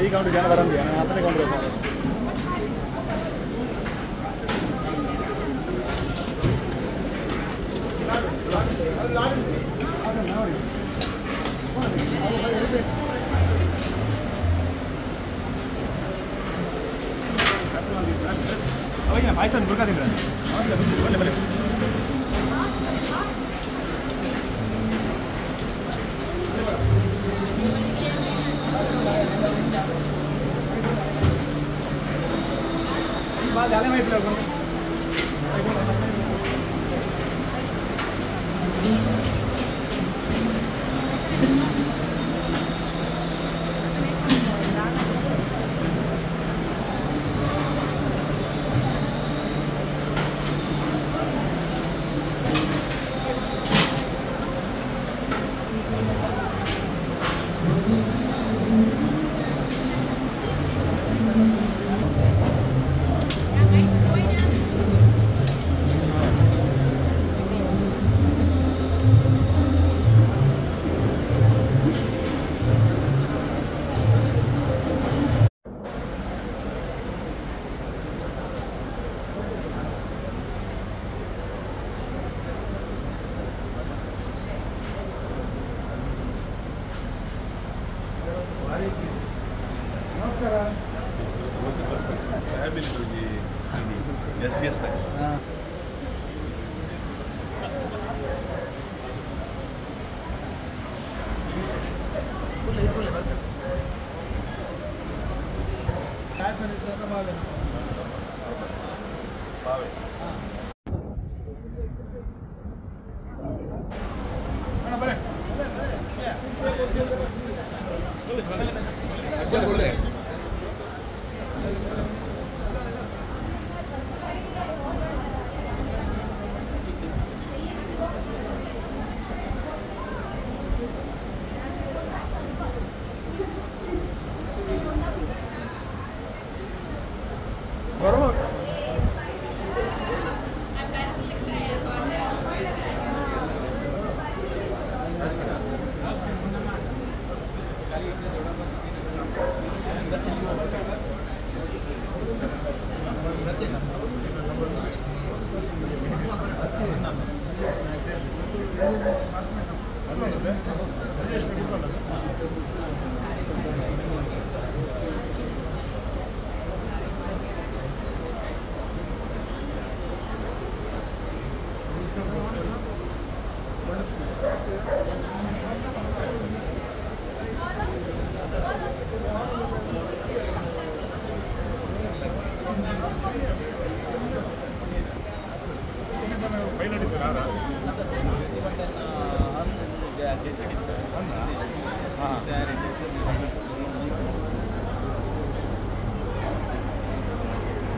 Speaker 8: ಈ ಕೌಂಟರ್ ಜನ ಬರಂದಿಯಾ ಅಪ್ಪನೇ ಕೌಂಟರ್ ಅವಾಗ ಪಾಯಸ ಬೇಕಾದಿಲ್ಲ ಬರಲಿ ಬರಲಿ झाले माहिती लोक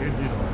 Speaker 1: 8-0